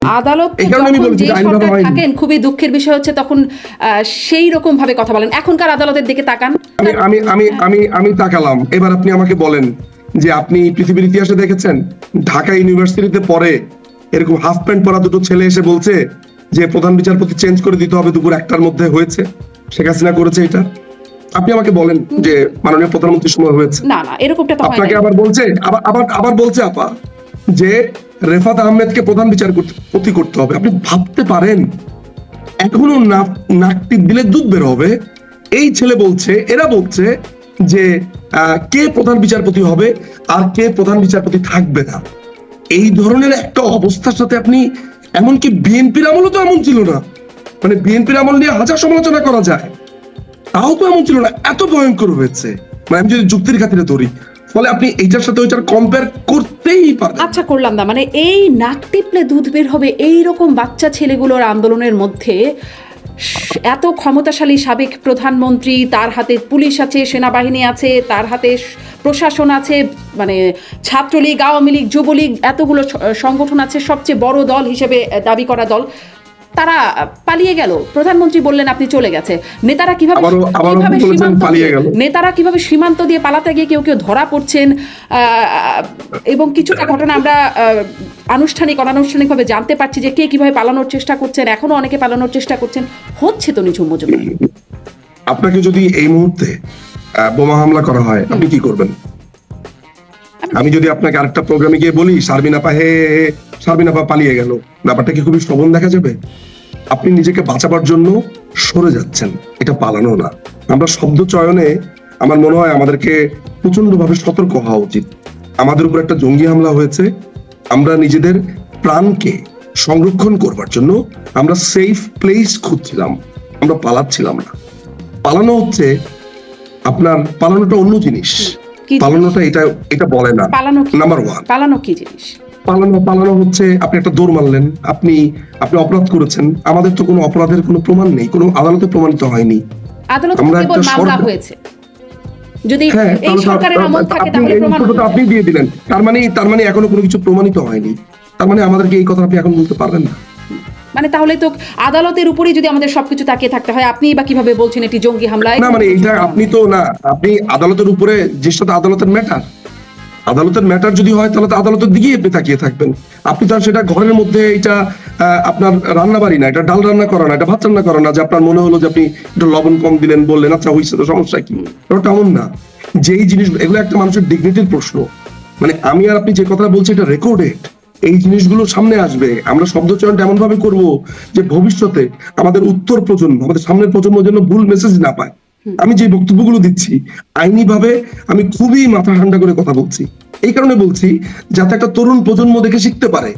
আদালত যে সরকার থাকেন, খুবই দুঃখের বিষয় হচ্ছে তখন সেই রকম ভাবে কথা বলেন। এখনকার আদালতের দিকে তাকান। আমি আমি আমি আমি তাকালাম, এবার আপনি আমাকে বলেন যে আপনি পৃথিবীর ইতিহাসে দেখেছেন ঢাকা ইউনিভার্সিটিতে পড়ে এরকম হাফ প্যান্ট পরা দুটো ছেলে এসে বলছে যে প্রধান বিচারপতি চেঞ্জ করে দিতে হবে দুপুর 1টার মধ্যে? হয়েছে? শেখ হাসিনা করেছে এটা? আপনি আমাকে বলেন যে মাননীয় প্রধানমন্ত্রীর সময় হয়েছে? না না, এরকমটা তো আপনাকে আবার বলছে, আবার বলছে আপা যে রেফাত আহমেদকে প্রধান বিচারপতি করতে হবে। আপনি ভাবতে পারেন এখনো নাক টিপ দিলে দুধ বের হবে? এই ছেলে বলছে, এরা বলছে যে কে প্রধান বিচারপতি হবে আর কে প্রধান বিচারপতি থাকবে না। এই ধরনের একটা অবস্থার সাথে আপনি, এমনকি বিএনপির আমলও তো এমন ছিল না, মানে বিএনপির আমল নিয়ে হাজার সমালোচনা করা যায়, তাও তো এমন ছিল না, এত ভয়ঙ্কর হয়েছে। মানে আমি যদি যুক্তির খাতিরে ধরি, ফলে আপনি এইটার সাথে ওইটার কম্পেয়ার করতেই পারেন। আচ্ছা, করলাম না, মানে এই নাক টিপলে দুধ বের হবে এইরকম বাচ্চা ছেলেগুলোর আন্দোলনের মধ্যে এত ক্ষমতাশালী সাবেক প্রধানমন্ত্রী, তার হাতে পুলিশ আছে, সেনাবাহিনী আছে, তার হাতে প্রশাসন আছে, মানে ছাত্রলীগ, আওয়ামী লীগ, যুবলীগ, এতগুলো সংগঠন আছে, সবচেয়ে বড় দল হিসেবে দাবি করা দল, তারা পালিয়ে গেল। প্রধানমন্ত্রী বললেন আপনি চলে গেছে। নেতারা কিভাবে সীমান্ত দিয়ে পালাতে গিয়ে কেউ কেউ ধরা পড়ছেন, এবং কিছুটা ঘটনা আমরা অনানুষ্ঠানিকভাবে জানতে পারছি যে কে কিভাবে পালানোর চেষ্টা করছেন, এখনো অনেকে পালানোর চেষ্টা করছেন, হচ্ছে তো নিঝুম মজুমদার। আপনাকে যদি এই মুহূর্তে বোমা হামলা করা হয়, আপনি কি করবেন? আমি যদি আপনাকে আরেকটা প্রোগ্রামে গিয়ে বলি শারমিন আপা পালিয়ে গেল, ব্যাপারটা কি খুবই শ্রবণ দেখা যাবে? আপনি নিজেকে বাঁচাবার জন্য সরে যাচ্ছেন, এটা পালানো না। আমরা শব্দ চয়নে আমার মনে হয় আমাদেরকে প্রচন্ড ভাবে সতর্ক হওয়া উচিত। আমাদের উপর একটা জঙ্গি হামলা হয়েছে, আমরা নিজেদের প্রাণকে সংরক্ষণ করবার জন্য আমরা সেফ প্লেস খুঁজছিলাম, আমরা পালাচ্ছিলাম না। পালানো হচ্ছে আপনার, পালানোটা অন্য জিনিস, পালানোটা এটা বলে না। নাম্বার ওয়ান, পালানো কি জিনিস? পালানো হচ্ছে আপনি একটা দৌড় মারলেন, আপনি অপরাধ করেছেন, আমাদের তো কোনো অপরাধের কোনো প্রমাণ নেই, কোনো আদালতে প্রমাণিত হয়নি, যদি এই সরকারের আমল থাকে তাহলে প্রমাণ আপনি দিয়ে দিলেন, তার মানে এখনো কোনো কিছু প্রমাণিত হয়নি, তার মানে আমাদেরকে এই কথা আপনি এখন বলতে পারবেন না। মানে তাহলে তো আদালতের উপরেই যদি আমাদের সবকিছু তাকিয়ে থাকতে হয়, আপনি বা কিভাবে বলছেন এটি জঙ্গি হামলা? না মানে এটা আপনি তো না, আপনি আদালতের উপরে, যে সাথে আদালতের ম্যাটার যদি হয় তাহলে তো আদালতের দিকেই আপনি তাকিয়ে থাকবেন। আপনি তো সেটা ঘরের মধ্যে, এটা আপনার রান্না বাড়ি না, এটা ডাল রান্না করা না, এটা ভাত রান্না করা না, যে আপনার মনে হলো যে আপনি একটু লবণ কম দিলেন, বললেন আচ্ছা হয়েছে, তো সমস্যা কি? ওটা এমন না। যেই জিনিস, এগুলো একটা মানুষের ডিগনিটির প্রশ্ন। মানে আমি আর আপনি যে কথা বলছি এটা রেকর্ডেড, এই জিনিসগুলো সামনে আসবে। আমরা শব্দচয়নটা এমন ভাবে করবো যে ভবিষ্যতে আমাদের উত্তর প্রজন্ম, আমাদের সামনের প্রজন্ম যেন ভুল মেসেজ না পায়। আমি যে বক্তব্যগুলো দিচ্ছি আইনি ভাবে আমি খুবই মাথা ঠান্ডা করে কথা বলছি, এই কারণে বলছি যাতে একটা তরুণ প্রজন্ম দেখে শিখতে পারে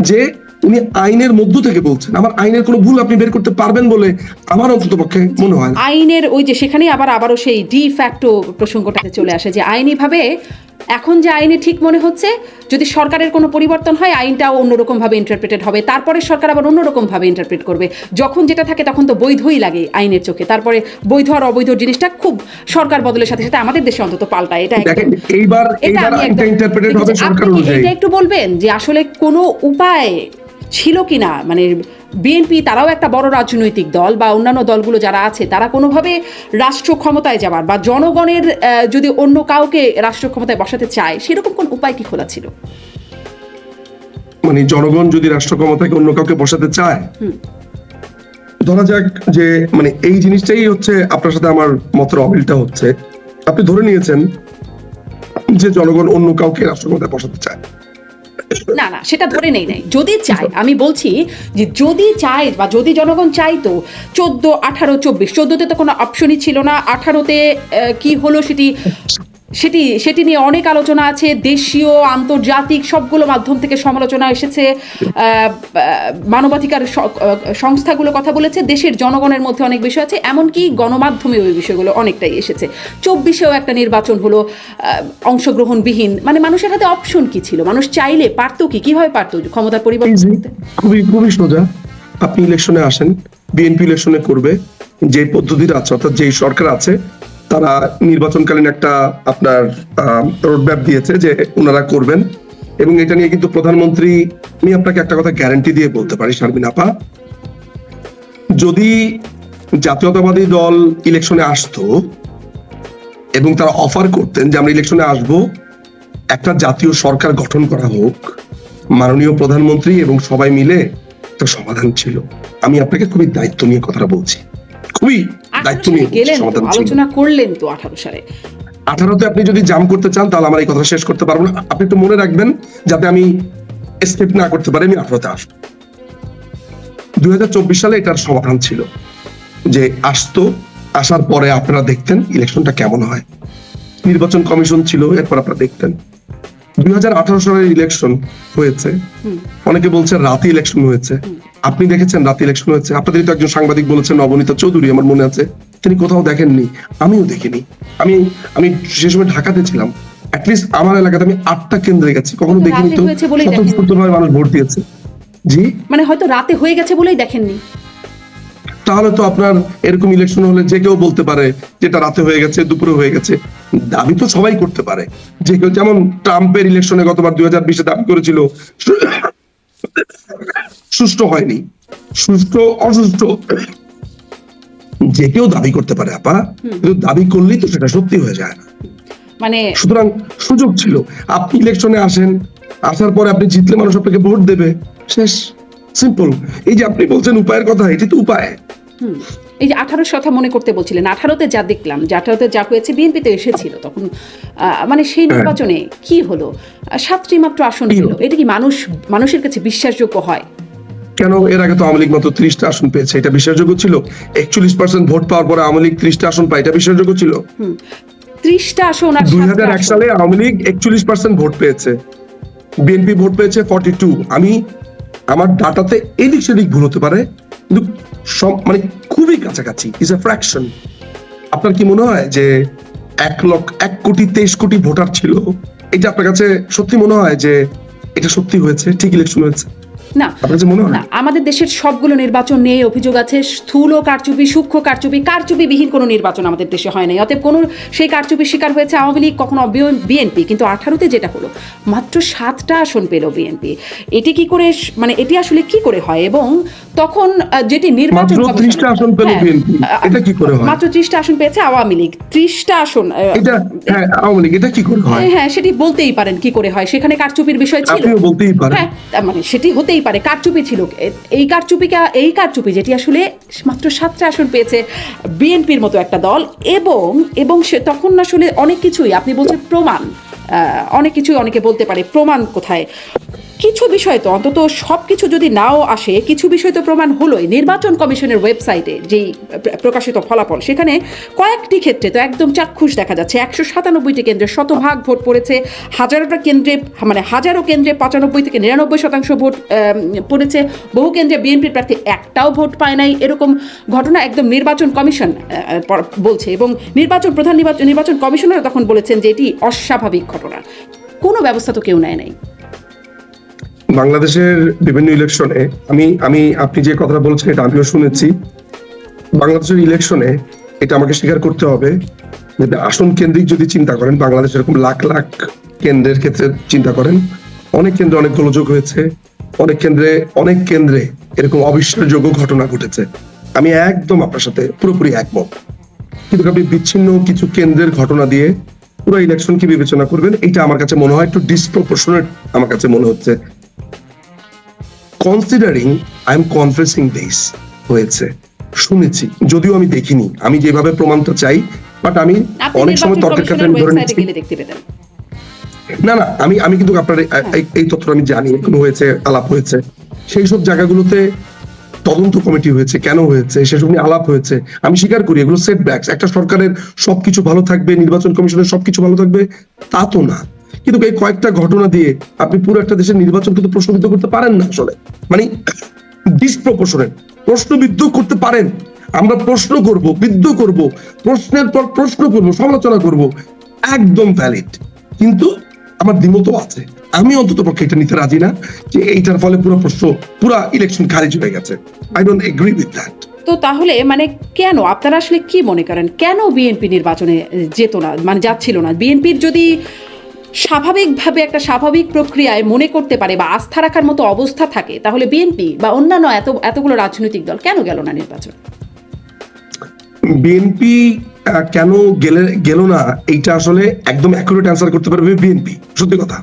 যে উনি আইনের মধ্য থেকে বলছেন। আমার আইনের কোনো ভুল আপনি বের করতে পারবেন বলে আমার অন্তত পক্ষে মনে হয়। আইনের ওই যে সেখানে আবারও সেই ডি ফ্যাক্টো প্রসঙ্গটাতে চলে আসে যে আইনি ভাবে এখন যে আইনে ঠিক মনে হচ্ছে, যদি সরকারের কোনো পরিবর্তন হয় আইনটাও অন্যরকম ভাবে ইন্টারপ্রেটেড হবে, তারপরে সরকার আবার অন্যরকম ভাবে ইন্টারপ্রেট করবে। যখন যেটা থাকে তখন তো বৈধই লাগে আইনের চোখে, তারপরে বৈধ আর অবৈধ জিনিসটা খুব সরকার বদলের সাথে সাথে আমাদের দেশে অন্তত পাল্টায়। এটা একটু বলবেন যে আসলে কোনো উপায় ছিল কিনা, মানে বিএনপি তারাও একটা বড় রাজনৈতিক দল বা অন্যান্য দলগুলো যারা আছে তারা কোনোভাবে রাষ্ট্র ক্ষমতায় যাবার বা জনগণের যদি অন্য কাউকে রাষ্ট্র ক্ষমতায় বসাতে চায় সেরকম কোন উপায় কি খোলা ছিল? মানে জনগণ যদি রাষ্ট্র ক্ষমতায় অন্য কাউকে বসাতে চায়, ধরা যাক যে মানে এই জিনিসটাই হচ্ছে আপনার সাথে আমার মতের অমিলটা হচ্ছে, আপনি ধরে নিয়েছেন যে জনগণ অন্য কাউকে রাষ্ট্র ক্ষমতায় বসাতে চায়। না না, সেটা ধরে নেই নাই। যদি চায়, আমি বলছি যে যদি চায় বা যদি জনগণ চাইতো 14, 18, 24, 14তে তো কোনো অপশনই ছিল না, 18তে কি হলো সেটি নিয়ে অনেক আলোচনা আছে, দেশীয় আন্তর্জাতিক সবগুলো মাধ্যম থেকে সমালোচনা এসেছে, মানবাধিকার সংস্থাগুলো কথা বলেছে, দেশের জনগণের মধ্যে অনেক বিষয় আছে, এমনকি গণমাধ্যমে ওই বিষয়গুলো অনেকটাই এসেছে। 24এও একটা নির্বাচন হলো অংশগ্রহণবিহীন, মানে মানুষের হাতে অপশন কি ছিল? মানুষ চাইলে পারতো কিভাবে পারতো ক্ষমতার পরিবর্তন করতে? খুবই সোজা, আপনি ইলেকশনে আসেন, বিএনপি ইলেকশনে করবে, যে পদ্ধতিটা আছে অর্থাৎ যেই সরকার আছে তারা নির্বাচনকালীন একটা আপনার রোডম্যাপ দিয়েছে যে ওনারা করবেন, এবং এটা নিয়ে কিন্তু প্রধানমন্ত্রী, আমি আপনাকে একটা কথা গ্যারান্টি দিয়ে বলতে পারি শারমিন আপা, যদি জাতীয়তাবাদী দল ইলেকশনে আসতো এবং তারা অফার করতেন যে আমরা ইলেকশনে আসব, একটা জাতীয় সরকার গঠন করা হোক, মাননীয় প্রধানমন্ত্রী এবং সবাই মিলে একটা সমাধান ছিল। আমি আপনাকে খুবই দায়িত্ব নিয়ে কথাটা বলছি, খুবই দায়িত্ব নিয়ে গেলেন তো, সমাধান ছিল। আলোচনা করলেন তো 18 সালে। 18তে আপনি যদি জাম করতে চান তাহলে আমার এই কথা শেষ করতে পারবো না। আপনি একটু মনে রাখবেন যাতে আমি এসকেপ না করতে পারি, আমি 18তে আসবো। 2024 সালে এটার সমাধান ছিল যে আসতো, আসার পরে আপনারা দেখতেন ইলেকশনটা কেমন হয়। নির্বাচন কমিশন ছিল, এরপর আপনারা দেখতেন। 2018 সালের ইলেকশন হয়েছে, অনেকে বলছে রাতে ইলেকশন হয়েছে। আপনি দেখেছেন রাতে ইলেকশন হয়েছে? আপনাদের তো একজন সাংবাদিক বলেছেন, নবনীতা চৌধুরী, আমার মনে আছে, তিনি কোথাও দেখেননি, আমিও দেখিনি। আমি আমি সে সময় ঢাকাতে ছিলাম, অ্যাটলিস্ট আমার এলাকাতে আমি 8টা কেন্দ্রে গেছি, কখনো দেখিনি তো স্বতঃস্ফূর্তভাবে মানুষ ভোট দিয়েছে। জি, মানে হয়তো রাতে হয়ে গেছে বলেই দেখেননি। তাহলে তো আপনার এরকম ইলেকশন হলে যে কেউ বলতে পারে যেটা রাতে হয়ে গেছে, দুপুরে হয়ে গেছে, দাবি তো সবাই করতে পারে। যে কেউ, যেমন ট্রাম্পের ইলেকশনে গতবার 2020-এ দাবি করেছিল সুষ্ঠু হয়নি, সুষ্ঠু অসুষ্ঠু যে কেউ দাবি করতে পারে আপা, কিন্তু দাবি করলেই তো সেটা সত্যি হয়ে যায় না। মানে সুতরাং সুযোগ ছিল, আপনি ইলেকশনে আসেন, আসার পরে আপনি জিতলে মানুষ আপনাকে ভোট দেবে, শেষ, সিম্পল। এই যে আপনি বলছেন উপায়ের কথা, এটি তো উপায়। এই যে 18 কথা মনে করতে বলছিলেন, 18তে যা দেখলাম, যে 18তে যা হয়েছে, বিএনপি তো এসেছিল তখন, মানে সেই নির্বাচনে কি হলো? 7টি মাত্র আসন পেল। এটা কি মানুষের কাছে বিশ্বাসযোগ্য হয়? কেন? এর আগে তো আওয়ামী লীগ মাত্র 30টা আসন পেয়েছে, এটা বিশ্বাসযোগ্য ছিল? 41% ভোট পাওয়ার পরে আওয়ামী লীগ 30টা আসন পায়, এটা বিশ্বাসযোগ্য ছিল? 30টা আসন আর 2001 সালে আওয়ামী লীগ 41% ভোট পেয়েছে, বিএনপি ভোট পেয়েছে 42। আমি আমার ডাটাতে এদিক সেদিক ভুল হতে পারে, কিন্তু সব মানে খুবই কাছাকাছি, ইজ এ ফ্র্যাকশন। আপনার কি মনে হয় যে 1,23,00,000 ভোটার ছিল? এটা আপনার কাছে সত্যি মনে হয় যে এটা সত্যি হয়েছে, ঠিক ইলেকশন হয়েছে? না, আপনার কাছে মনে হয়? না, আমাদের দেশের সবগুলো নির্বাচন নিয়ে অভিযোগ আছে, স্থূল কারচুপি, সূক্ষ্ম কারচুপি, কারচুপিবিহীন কোনো নির্বাচন আমাদের দেশে হয় নাই। অতএব কোনো সেই কারচুপির শিকার হয়েছে আওয়ামী লীগ, কখনো বিএনপি। কিন্তু 18তে যেটা হলো, মাত্র 7টা আসন পেল বিএনপি। এটি কি করে, মানে এটি আসলে কি করে হয়? এবং তখন যেটি নির্বাচন, মাত্র 30টা আসন পেল বিএনপি, এটা কি করে হয়? মাত্র 30টা আসন পেয়েছে আওয়ামী লীগ, 30টা আসন, এটা হ্যাঁ আওয়ামী লীগ, এটা কি করে হয়? হ্যাঁ, সেটি বলতেই পারেন কি করে হয়, সেখানে কারচুপির বিষয় ছিল, আপনিও বলতেই পারেন। হ্যাঁ, মানে সেটি হতেই পারে, কারচুপি ছিল। এই কারচুপি যেটি আসলে মাত্র 7টা আসন পেয়েছে বিএনপির মতো একটা দল, এবং সে তখন আসলে অনেক কিছুই আপনি বলছেন প্রমাণ, অনেক কিছুই অনেকে বলতে পারে প্রমাণ কোথায়। কিছু বিষয় তো অন্তত, সব কিছু যদি নাও আসে, কিছু বিষয় তো প্রমাণ হলোই। নির্বাচন কমিশনের ওয়েবসাইটে যেই প্রকাশিত ফলাফল, সেখানে কয়েকটি ক্ষেত্রে তো একদম চাক্ষুষ দেখা যাচ্ছে। 197টি কেন্দ্রে শতভাগ ভোট পড়েছে, হাজারো কেন্দ্রে 95 থেকে 99% ভোট পড়েছে। বহু কেন্দ্রে বিএনপির প্রার্থী একটাও ভোট পায় নাই, এরকম ঘটনা একদম নির্বাচন কমিশন বলছে। এবং নির্বাচন কমিশনার তখন বলেছেন যে এটি অস্বাভাবিক ঘটনা, কোনো ব্যবস্থা তো কেউ নেয় নাই। বাংলাদেশের বিভিন্ন ইলেকশনে আমি আপনি যে কথাটা বলছেন এটা আমিও শুনেছি। বাংলাদেশের ইলেকশনে এটা আমাকে স্বীকার করতে হবে, আসন কেন্দ্রিক যদি চিন্তা করেন, বাংলাদেশ এরকম লাখ লাখ কেন্দ্রের ক্ষেত্রে চিন্তা করেন, অনেক কেন্দ্রে অনেক গোলযোগ হয়েছে, অনেক কেন্দ্রে এরকম অবিশ্বাসযোগ্য ঘটনা ঘটেছে। আমি একদম আপনার সাথে পুরোপুরি একমত। কিন্তু আপনি বিচ্ছিন্ন কিছু কেন্দ্রের ঘটনা দিয়ে পুরো ইলেকশন কি বিবেচনা করবেন, এটা আমার কাছে মনে হয় একটু ডিসপ্রপোর্শনেট আমার কাছে মনে হচ্ছে। কনসিডারিং আই এম কনফেসিং দিস হয়েছে, শুনেছি, যদিও আমি দেখিনি, আমি যেভাবে প্রমাণটা চাই, বাট আমি অনেক সময় তর্কের ক্ষেত্রে ধরে নিচ্ছি। না, আমি কিন্তু আপনার এই তথ্যটা আমি জানি, কোনো হয়েছে, আলাপ হয়েছে, সেই সব জায়গাগুলোতে তদন্ত কমিটি হয়েছে, কেন হয়েছে সেসব নিয়ে আলাপ হয়েছে। আমি স্বীকার করি এগুলো সেটব্যাকস। একটা সরকারের সবকিছু ভালো থাকবে, নির্বাচন কমিশনের সবকিছু ভালো থাকবে, তা তো না। কিন্তু এই কয়েকটা ঘটনা দিয়ে আপনি পুরো একটা দেশের নির্বাচন কিন্তু প্রশ্নবিদ্ধ করতে পারেন না আসলে, মানে ডিসপ্রপোর্শনেট প্রশ্নবিদ্ধ করতে পারেন। আমরা প্রশ্ন করব, বিদ্ধ করব, প্রশ্নের পর প্রশ্ন করব, সমালোচনা করব, একদম ভ্যালিড। কিন্তু আমার দ্বিমতও আছে, আমি অন্তত পক্ষে এটা নিতে রাজি না যে এইটার ফলে পুরো ইলেকশন খারিজ হয়ে গেছে। I don't agree with that. তো তাহলে মানে কেন, আপনারা আসলে কি মনে করেন, কেন বিএনপি নির্বাচনে যেত না, মানে যাচ্ছিল না? বিএনপির যদি স্বাভাবিকভাবে একটা স্বাভাবিক প্রক্রিয়ায় মনে করতে পারে বা আস্থা রাখার মতো অবস্থা থাকে, তাহলে বিএনপি বা অন্যান্য এতগুলো রাজনৈতিক দল কেন গেল না নির্বাচন? বিএনপি কেন গেল না, এইটা আসলে একদম অ্যাকুরেট অ্যান্সার করতে পারবে বিএনপি। সত্যি কথা,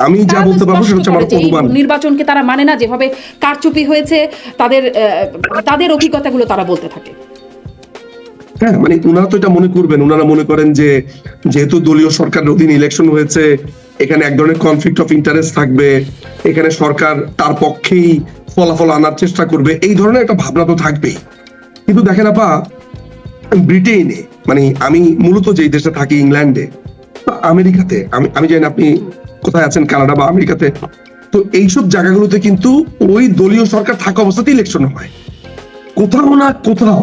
আমি যা তারা তো বলতে পারবো সেটা স্পষ্ট হচ্ছে আমার করে যে এই অনুমান। নির্বাচনকে তারা মানে না, যেভাবে কারচুপি হয়েছে তাদের অভিজ্ঞতাগুলো তারা বলতে থাকে। হ্যাঁ, মানে ওনারা তো এটা মনে করবেন, ওনারা মনে করেন যে যেহেতু দলীয় সরকারের অধীনে ইলেকশন হয়েছে, এখানে এক ধরনের কনফ্লিক্ট অফ ইন্টারেস্ট থাকবে, এখানে সরকার তার পক্ষেই ফলাফল আনার চেষ্টা করবে, এই ধরনের একটা ভাবনা তো থাকবেই। কিন্তু দেখেন আপা, ব্রিটেনে, মানে আমি মূলত যেই দেশে থাকি, ইংল্যান্ডে বা আমেরিকাতে, আমি জানি না আপনি কোথায় আছেন, কানাডা বা আমেরিকাতে, তো এইসব জায়গাগুলোতে কিন্তু ওই দলীয় সরকার থাকা অবস্থাতে ইলেকশন হয়। কোথাও না কোথাও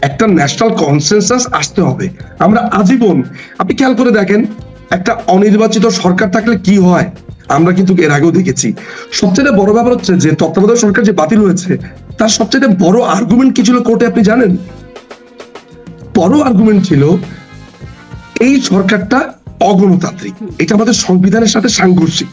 একটা ন্যাশনাল কনসেনসাস আসতে হবে। আমরা আজীবন, আপনি খেয়াল করে দেখেন, একটা অনির্বাচিত সরকার থাকলে কি হয়, আমরা কিন্তু এর আগেও দেখেছি। সবচেয়ে বড় ব্যাপার হচ্ছে যে তত্ত্বাবধায়ক সরকার যে বাতিল হয়েছে, তার সবচেয়ে বড় আর্গুমেন্ট কি ছিল কোর্টে আপনি জানেন? বড় আর্গুমেন্ট ছিল এই সরকারটা অগণতান্ত্রিক, এটা আমাদের সংবিধানের সাথে সাংঘর্ষিক।